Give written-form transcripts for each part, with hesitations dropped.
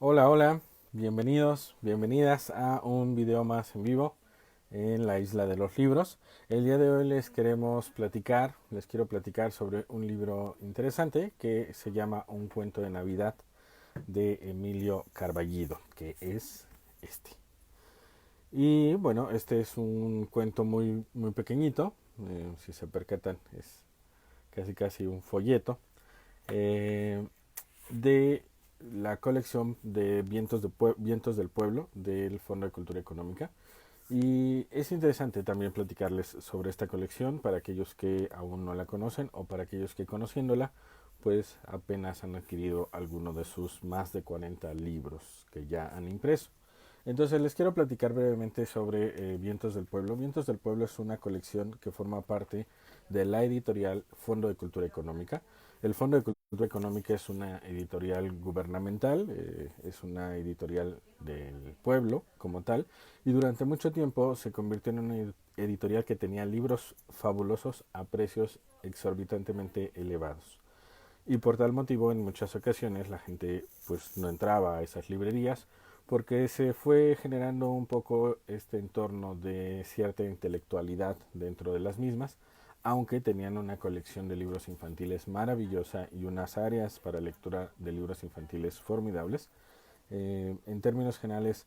Hola, hola, bienvenidos, bienvenidas a un video más en vivo en la Isla de los Libros. El día de hoy les quiero platicar sobre un libro interesante que se llama Un cuento de Navidad de Emilio Carballido, que es este. Y bueno, este es un cuento muy pequeñito, si se percatan es casi un folleto, eh, de la colección de Vientos del Pueblo del Fondo de Cultura Económica. Y es interesante también platicarles sobre esta colección para aquellos que aún no la conocen o para aquellos que conociéndola pues apenas han adquirido alguno de sus más de 40 libros que ya han impreso. Entonces les quiero platicar brevemente sobre Vientos del Pueblo. Vientos del Pueblo es una colección que forma parte de la editorial Fondo de Cultura Económica. El Fondo de Cultura Económica es una editorial gubernamental, es una editorial del pueblo como tal, y durante mucho tiempo se convirtió en una editorial que tenía libros fabulosos a precios exorbitantemente elevados. Y por tal motivo en muchas ocasiones la gente pues no entraba a esas librerías porque se fue generando un poco este entorno de cierta intelectualidad dentro de las mismas, aunque tenían una colección de libros infantiles maravillosa y unas áreas para lectura de libros infantiles formidables. En términos generales,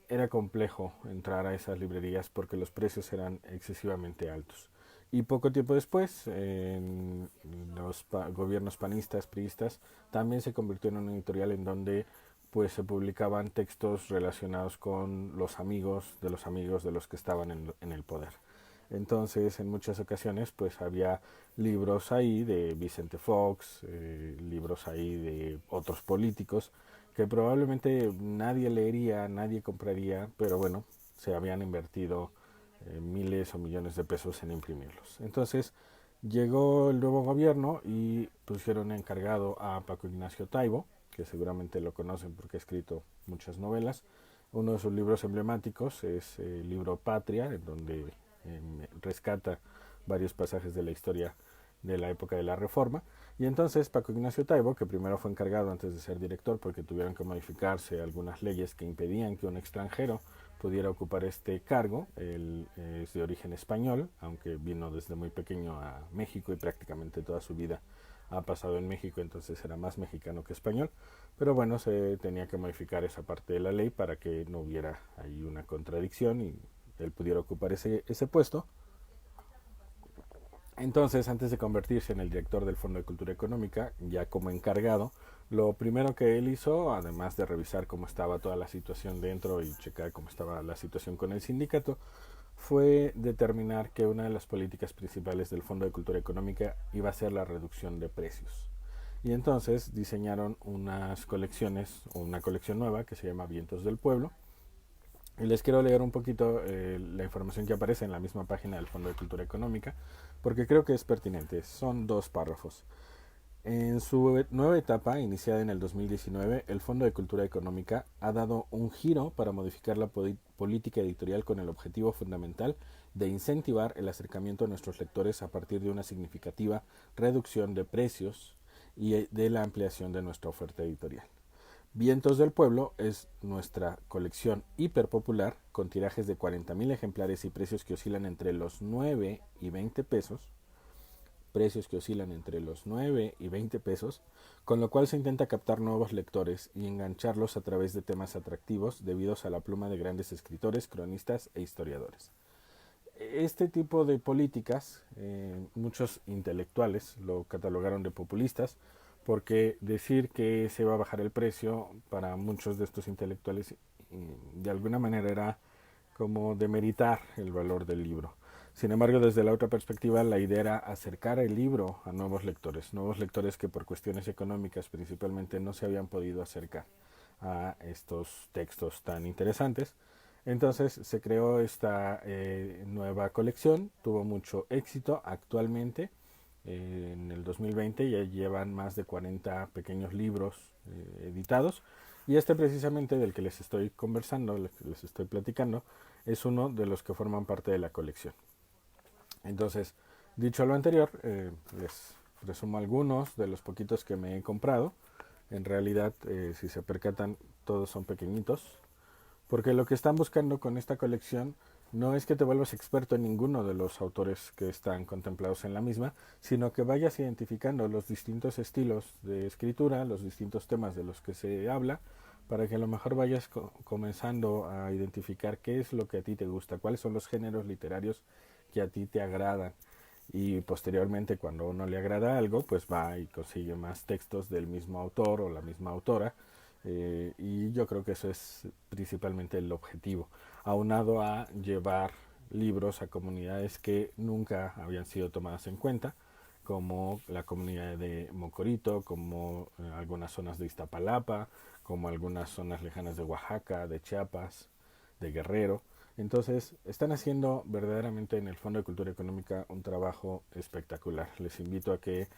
era complejo entrar a esas librerías porque los precios eran excesivamente altos. Y poco tiempo después, en los gobiernos panistas, priistas, también se convirtió en una editorial en donde pues se publicaban textos relacionados con los amigos de los que estaban en el poder. Entonces, en muchas ocasiones, pues había libros ahí de Vicente Fox, libros ahí de otros políticos que probablemente nadie leería, nadie compraría, pero bueno, se habían invertido miles o millones de pesos en imprimirlos. Entonces, llegó el nuevo gobierno y pusieron encargado a Paco Ignacio Taibo, que seguramente lo conocen porque ha escrito muchas novelas. Uno de sus libros emblemáticos es el libro Patria, en donde rescata varios pasajes de la historia de la época de la Reforma. Y entonces Paco Ignacio Taibo, que primero fue encargado antes de ser director porque tuvieron que modificarse algunas leyes que impedían que un extranjero pudiera ocupar este cargo. Él es de origen español, aunque vino desde muy pequeño a México y prácticamente toda su vida ha pasado en México, entonces era más mexicano que español. Pero bueno, se tenía que modificar esa parte de la ley para que no hubiera ahí una contradicción y él pudiera ocupar ese puesto. Entonces, antes de convertirse en el director del Fondo de Cultura Económica, ya como encargado, lo primero que él hizo, además de revisar cómo estaba toda la situación dentro y checar cómo estaba la situación con el sindicato, fue determinar que una de las políticas principales del Fondo de Cultura Económica iba a ser la reducción de precios. Y entonces diseñaron unas colecciones, o una colección nueva que se llama Vientos del Pueblo. Y les quiero leer un poquito la información que aparece en la misma página del Fondo de Cultura Económica, porque creo que es pertinente. Son dos párrafos. En su nueva etapa, iniciada en el 2019, el Fondo de Cultura Económica ha dado un giro para modificar la política editorial con el objetivo fundamental de incentivar el acercamiento a nuestros lectores a partir de una significativa reducción de precios y de la ampliación de nuestra oferta editorial. Vientos del Pueblo es nuestra colección hiperpopular con tirajes de 40.000 ejemplares y precios que oscilan entre los 9 y 20 pesos, con lo cual se intenta captar nuevos lectores y engancharlos a través de temas atractivos debidos a la pluma de grandes escritores, cronistas e historiadores. Este tipo de políticas, muchos intelectuales lo catalogaron de populistas, porque decir que se va a bajar el precio para muchos de estos intelectuales de alguna manera era como demeritar el valor del libro. Sin embargo, desde la otra perspectiva, la idea era acercar el libro a nuevos lectores que por cuestiones económicas principalmente no se habían podido acercar a estos textos tan interesantes. Entonces se creó esta nueva colección, tuvo mucho éxito actualmente. En el 2020 ya llevan más de 40 pequeños libros editados y este precisamente del que les estoy conversando, les estoy platicando, es uno de los que forman parte de la colección. Entonces, dicho lo anterior, les resumo algunos de los poquitos que me he comprado. En realidad, si se percatan, todos son pequeñitos, porque lo que están buscando con esta colección no es que te vuelvas experto en ninguno de los autores que están contemplados en la misma, sino que vayas identificando los distintos estilos de escritura, los distintos temas de los que se habla, para que a lo mejor vayas comenzando a identificar qué es lo que a ti te gusta, cuáles son los géneros literarios que a ti te agradan. Y posteriormente, cuando a uno le agrada algo, pues va y consigue más textos del mismo autor o la misma autora, y yo creo que eso es principalmente el objetivo, aunado a llevar libros a comunidades que nunca habían sido tomadas en cuenta, como la comunidad de Mocorito, como algunas zonas de Iztapalapa, como algunas zonas lejanas de Oaxaca, de Chiapas, de Guerrero. Entonces, están haciendo verdaderamente en el Fondo de Cultura Económica un trabajo espectacular. Les invito a que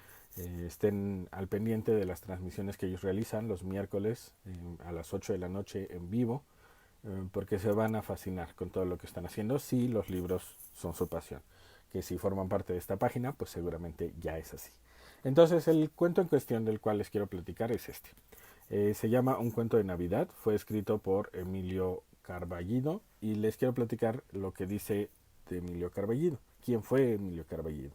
estén al pendiente de las transmisiones que ellos realizan los miércoles a las 8 de la noche en vivo, porque se van a fascinar con todo lo que están haciendo si los libros son su pasión. Que si forman parte de esta página, pues seguramente ya es así. Entonces, el cuento en cuestión del cual les quiero platicar es este. Se llama Un cuento de Navidad, fue escrito por Emilio Carballido y les quiero platicar lo que dice de Emilio Carballido. ¿Quién fue Emilio Carballido?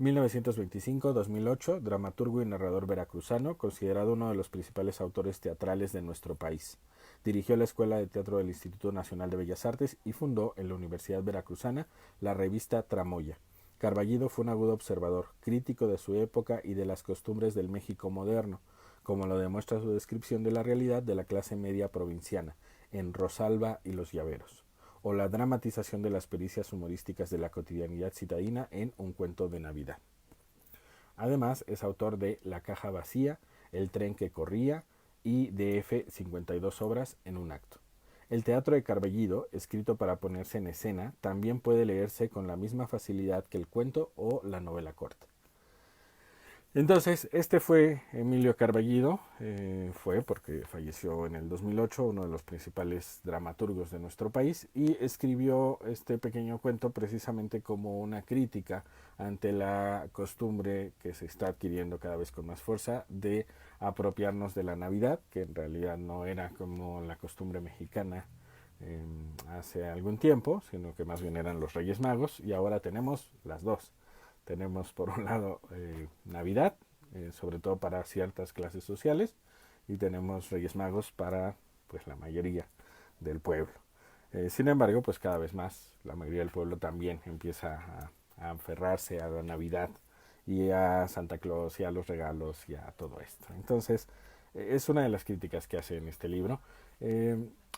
1925-2008, dramaturgo y narrador veracruzano, considerado uno de los principales autores teatrales de nuestro país. Dirigió la Escuela de Teatro del Instituto Nacional de Bellas Artes y fundó en la Universidad Veracruzana la revista Tramoya. Carballido fue un agudo observador, crítico de su época y de las costumbres del México moderno, como lo demuestra su descripción de la realidad de la clase media provinciana, en Rosalba y los Llaveros, o la dramatización de las pericias humorísticas de la cotidianidad citadina en Un cuento de Navidad. Además, es autor de La caja vacía, El tren que corría y DF 52 obras en un acto. El teatro de Carballido, escrito para ponerse en escena, también puede leerse con la misma facilidad que el cuento o la novela corta. Entonces, este fue Emilio Carballido, fue porque falleció en el 2008, uno de los principales dramaturgos de nuestro país, y escribió este pequeño cuento precisamente como una crítica ante la costumbre que se está adquiriendo cada vez con más fuerza de apropiarnos de la Navidad, que en realidad no era como la costumbre mexicana hace algún tiempo, sino que más bien eran los Reyes Magos, y ahora tenemos las dos. Tenemos por un lado Navidad, sobre todo para ciertas clases sociales, y tenemos Reyes Magos para pues la mayoría del pueblo. Sin embargo, pues cada vez más la mayoría del pueblo también empieza a aferrarse a la Navidad y a Santa Claus y a los regalos y a todo esto. Entonces, es una de las críticas que hace en este libro.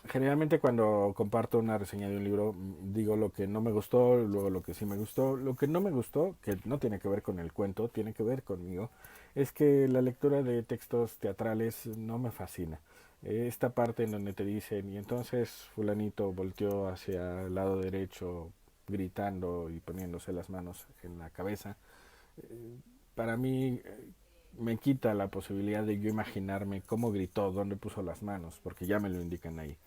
Generalmente cuando comparto una reseña de un libro digo lo que no me gustó, luego lo que sí me gustó. Lo que no me gustó, que no tiene que ver con el cuento, tiene que ver conmigo, es que la lectura de textos teatrales no me fascina. Esta parte en donde te dicen, y entonces fulanito volteó hacia el lado derecho gritando y poniéndose las manos en la cabeza, para mí me quita la posibilidad de yo imaginarme cómo gritó, dónde puso las manos, porque ya me lo indican ahí.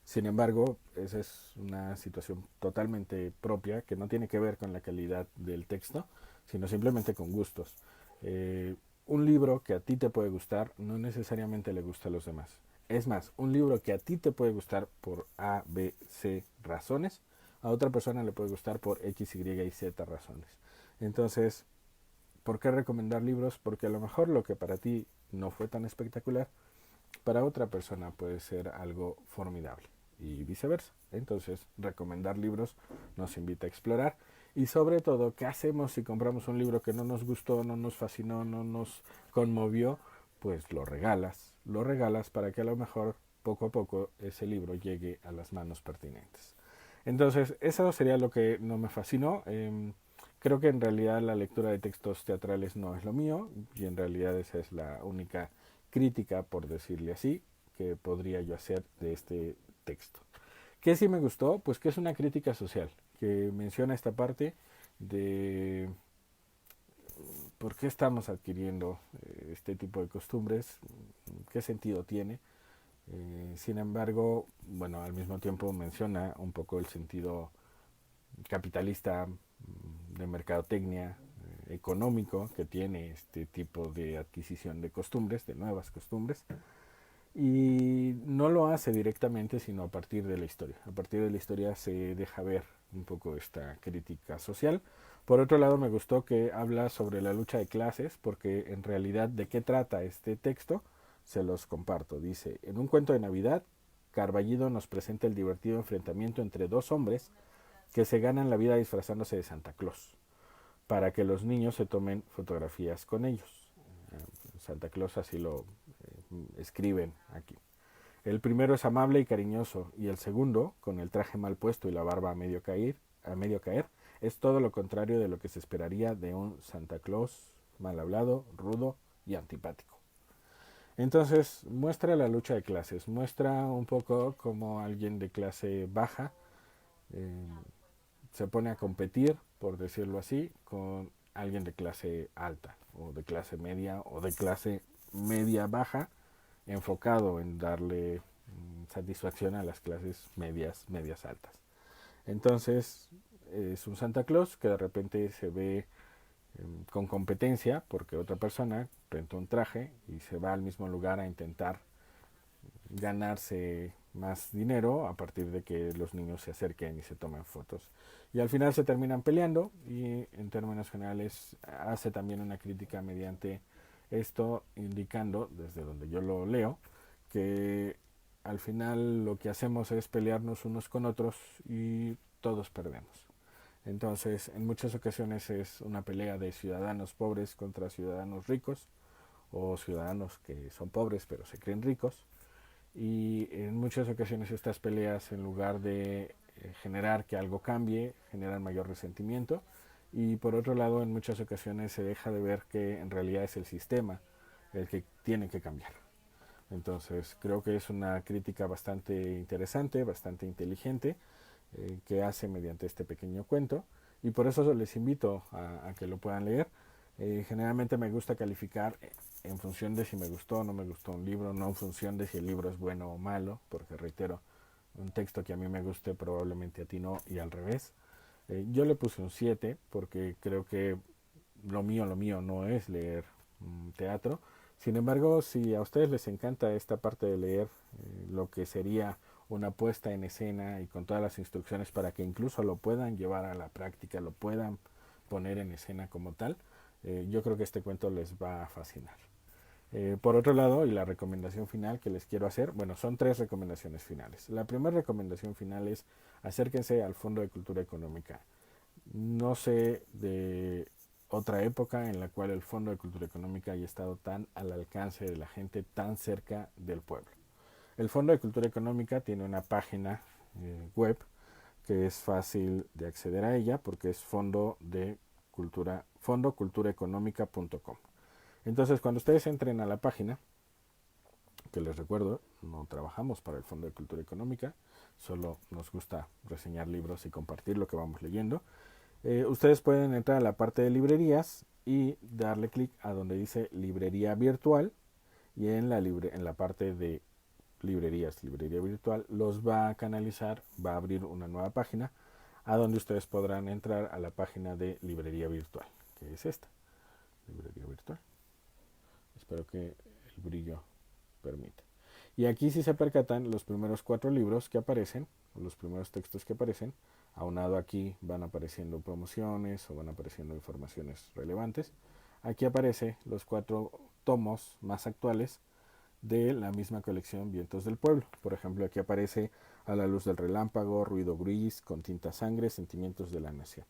Sin embargo, esa es una situación totalmente propia que no tiene que ver con la calidad del texto, sino simplemente con gustos. Un libro que a ti te puede gustar no necesariamente le gusta a los demás. Es más, un libro que a ti te puede gustar por A, B, C razones, a otra persona le puede gustar por X, Y y Z razones. Entonces, ¿por qué recomendar libros? Porque a lo mejor lo que para ti no fue tan espectacular, para otra persona puede ser algo formidable y viceversa. Entonces, recomendar libros nos invita a explorar y sobre todo, ¿qué hacemos si compramos un libro que no nos gustó, no nos fascinó, no nos conmovió? Pues lo regalas para que a lo mejor poco a poco ese libro llegue a las manos pertinentes. Entonces, eso sería lo que no me fascinó. Creo que en realidad la lectura de textos teatrales no es lo mío y en realidad esa es la única crítica, por decirle así, que podría yo hacer de este texto. ¿Qué sí me gustó? Pues que es una crítica social, que menciona esta parte de por qué estamos adquiriendo este tipo de costumbres, qué sentido tiene. Sin embargo, bueno, al mismo tiempo menciona un poco el sentido capitalista de mercadotecnia, económico que tiene este tipo de adquisición de costumbres, de nuevas costumbres, y no lo hace directamente, sino a partir de la historia. A partir de la historia se deja ver un poco esta crítica social. Por otro lado, me gustó que habla sobre la lucha de clases, porque en realidad de qué trata este texto, se los comparto. Dice, en un cuento de Navidad, Carballido nos presenta el divertido enfrentamiento entre dos hombres que se ganan la vida disfrazándose de Santa Claus, para que los niños se tomen fotografías con ellos. Santa Claus así lo escriben aquí. El primero es amable y cariñoso, y el segundo, con el traje mal puesto y la barba a medio caer, es todo lo contrario de lo que se esperaría de un Santa Claus mal hablado, rudo y antipático. Entonces muestra la lucha de clases, muestra un poco como alguien de clase baja eh, se pone a competir, por decirlo así, con alguien de clase alta o de clase media o de clase media baja, enfocado en darle satisfacción a las clases medias altas. Entonces es un Santa Claus que de repente se ve con competencia porque otra persona rentó un traje y se va al mismo lugar a intentar ganarse más dinero a partir de que los niños se acerquen y se tomen fotos. Y al final se terminan peleando y en términos generales hace también una crítica mediante esto indicando, desde donde yo lo leo, que al final lo que hacemos es pelearnos unos con otros y todos perdemos. Entonces, en muchas ocasiones es una pelea de ciudadanos pobres contra ciudadanos ricos o ciudadanos que son pobres pero se creen ricos, y en muchas ocasiones estas peleas, en lugar de generar que algo cambie, generan mayor resentimiento, y por otro lado en muchas ocasiones se deja de ver que en realidad es el sistema el que tiene que cambiar. Entonces creo que es una crítica bastante interesante, bastante inteligente, que hace mediante este pequeño cuento, y por eso les invito a que lo puedan leer. Generalmente me gusta calificar en función de si me gustó o no me gustó un libro, no en función de si el libro es bueno o malo, porque reitero, un texto que a mí me guste probablemente a ti no, y al revés. Yo le puse un 7 porque creo que lo mío no es leer teatro. Sin embargo, si a ustedes les encanta esta parte de leer, lo que sería una puesta en escena y con todas las instrucciones para que incluso lo puedan llevar a la práctica, lo puedan poner en escena como tal, yo creo que este cuento les va a fascinar. Por otro lado, y la recomendación final que les quiero hacer, bueno, son 3 recomendaciones finales. La primera recomendación final es acérquense al Fondo de Cultura Económica. No sé de otra época en la cual el Fondo de Cultura Económica haya estado tan al alcance de la gente, tan cerca del pueblo. El Fondo de Cultura Económica tiene una página web que es fácil de acceder a ella porque es fondoculturaeconómica.com. Entonces, cuando ustedes entren a la página, que les recuerdo, no trabajamos para el Fondo de Cultura Económica, solo nos gusta reseñar libros y compartir lo que vamos leyendo. Ustedes pueden entrar a la parte de librerías y darle clic a donde dice librería virtual, y en la parte de librerías, librería virtual, los va a canalizar, va a abrir una nueva página a donde ustedes podrán entrar a la página de librería virtual, que es esta, librería virtual. Espero que el brillo permita. Y aquí si se percatan, los primeros 4 libros que aparecen, los primeros textos que aparecen, aunado aquí van apareciendo promociones o van apareciendo informaciones relevantes. Aquí aparece los 4 tomos más actuales de la misma colección Vientos del Pueblo. Por ejemplo, aquí aparece A la luz del relámpago, Ruido gris, Con tinta sangre, Sentimientos de la nación.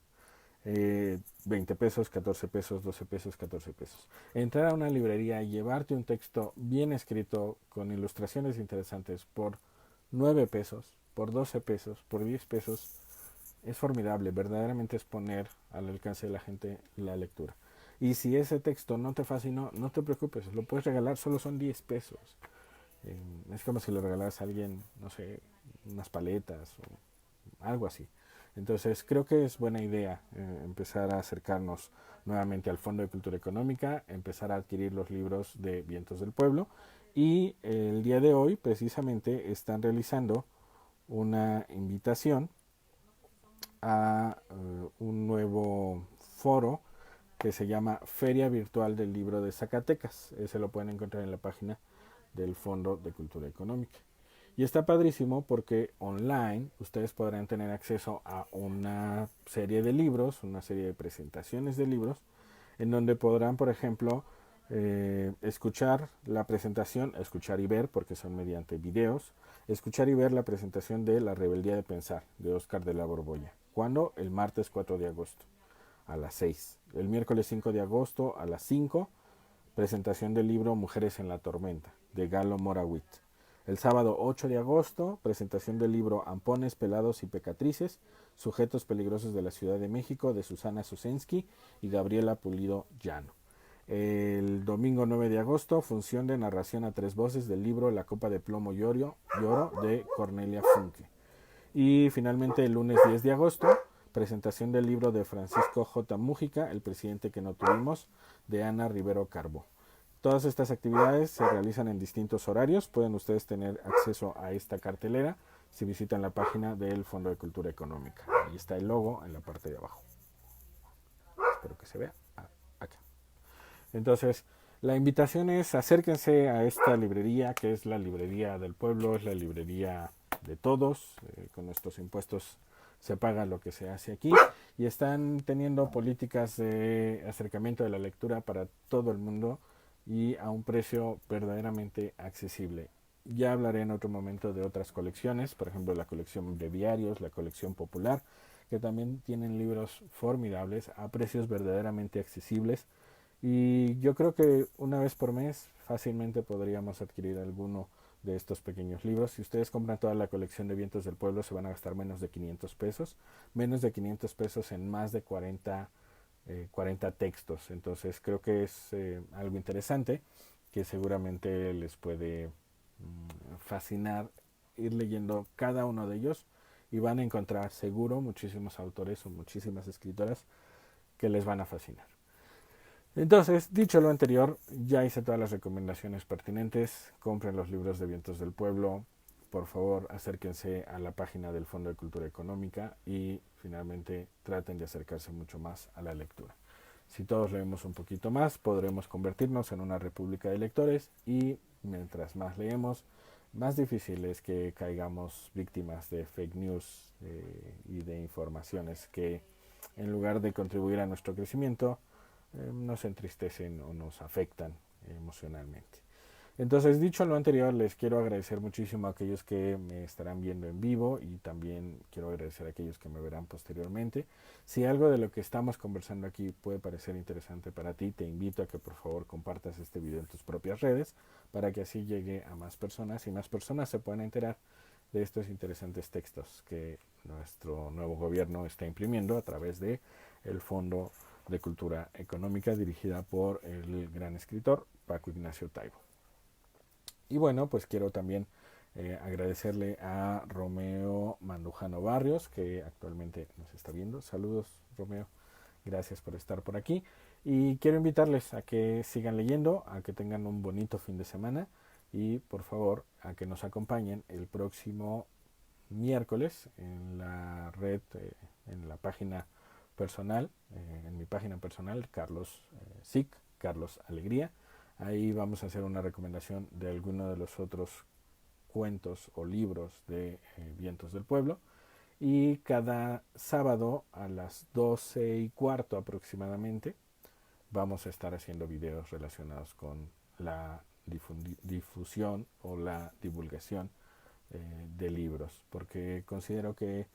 20 pesos, 14 pesos, 12 pesos, 14 pesos. Entrar a una librería y llevarte un texto bien escrito con ilustraciones interesantes por 9 pesos, por 12 pesos, por 10 pesos, es formidable. Verdaderamente es poner al alcance de la gente la lectura. Y si ese texto no te fascinó, no te preocupes, lo puedes regalar, solo son 10 pesos. Es como si le regalaras a alguien, no sé, unas paletas o algo así. Entonces creo que es buena idea empezar a acercarnos nuevamente al Fondo de Cultura Económica, empezar a adquirir los libros de Vientos del Pueblo, y el día de hoy precisamente están realizando una invitación a un nuevo foro que se llama Feria Virtual del Libro de Zacatecas. Ese lo pueden encontrar en la página del Fondo de Cultura Económica. Y está padrísimo porque online ustedes podrán tener acceso a una serie de libros, una serie de presentaciones de libros, en donde podrán, por ejemplo, escuchar la presentación, escuchar y ver, porque son mediante videos, escuchar y ver la presentación de La Rebeldía de Pensar, de Óscar de la Borbolla. ¿Cuándo? El martes 4 de agosto, a las 6. El miércoles 5 de agosto, a las 5, presentación del libro Mujeres en la Tormenta, de Galo Morawit. El sábado 8 de agosto, presentación del libro Ampones, Pelados y Pecatrices, Sujetos Peligrosos de la Ciudad de México, de Susana Susensky y Gabriela Pulido Llano. El domingo 9 de agosto, función de narración a 3 voces del libro La Copa de Plomo y Oro de Cornelia Funke. Y finalmente el lunes 10 de agosto, presentación del libro de Francisco J. Mújica, El presidente que no tuvimos, de Ana Rivero Carbó. Todas estas actividades se realizan en distintos horarios. Pueden ustedes tener acceso a esta cartelera si visitan la página del Fondo de Cultura Económica. Ahí está el logo en la parte de abajo. Espero que se vea. Acá. Entonces, la invitación es acérquense a esta librería, que es la librería del pueblo, es la librería de todos. Con nuestros impuestos se paga lo que se hace aquí. Y están teniendo políticas de acercamiento de la lectura para todo el mundo y a un precio verdaderamente accesible. Ya hablaré en otro momento de otras colecciones, por ejemplo la colección Breviarios, la colección Popular, que también tienen libros formidables a precios verdaderamente accesibles. Y yo creo que una vez por mes fácilmente podríamos adquirir alguno de estos pequeños libros. Si ustedes compran toda la colección de Vientos del Pueblo se van a gastar menos de 500 pesos. Menos de 500 pesos en más de 40 textos. Entonces creo que es algo interesante que seguramente les puede fascinar ir leyendo cada uno de ellos y van a encontrar seguro muchísimos autores o muchísimas escritoras que les van a fascinar. Entonces, dicho lo anterior, ya hice todas las recomendaciones pertinentes. Compren los libros de Vientos del Pueblo. Por favor, acérquense a la página del Fondo de Cultura Económica y finalmente traten de acercarse mucho más a la lectura. Si todos leemos un poquito más, podremos convertirnos en una república de lectores y mientras más leemos, más difícil es que caigamos víctimas de fake news y de informaciones que en lugar de contribuir a nuestro crecimiento, nos entristecen o nos afectan emocionalmente. Entonces, dicho lo anterior, les quiero agradecer muchísimo a aquellos que me estarán viendo en vivo y también quiero agradecer a aquellos que me verán posteriormente. Si algo de lo que estamos conversando aquí puede parecer interesante para ti, te invito a que por favor compartas este video en tus propias redes para que así llegue a más personas y más personas se puedan enterar de estos interesantes textos que nuestro nuevo gobierno está imprimiendo a través de el Fondo de Cultura Económica dirigida por el gran escritor Paco Ignacio Taibo. Y bueno, pues quiero también agradecerle a Romeo Mandujano Barrios, que actualmente nos está viendo. Saludos, Romeo. Gracias por estar por aquí. Y quiero invitarles a que sigan leyendo, a que tengan un bonito fin de semana y por favor a que nos acompañen el próximo miércoles en la red, en la página personal, en mi página personal, Carlos SIC, Carlos Alegría. Ahí vamos a hacer una recomendación de alguno de los otros cuentos o libros de Vientos del Pueblo. Y cada sábado a las 12:15 aproximadamente vamos a estar haciendo videos relacionados con la difusión o la divulgación de libros, porque considero que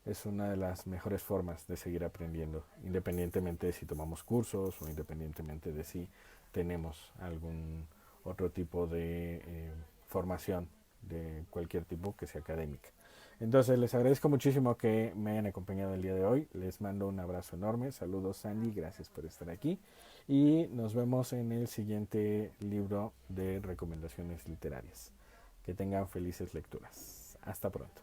es una de las mejores formas de seguir aprendiendo, independientemente de si tomamos cursos o independientemente de si tenemos algún otro tipo de formación de cualquier tipo que sea académica. Entonces les agradezco muchísimo que me hayan acompañado el día de hoy. Les mando un abrazo enorme. Saludos Sandy, gracias por estar aquí. Y nos vemos en el siguiente libro de recomendaciones literarias. Que tengan felices lecturas. Hasta pronto.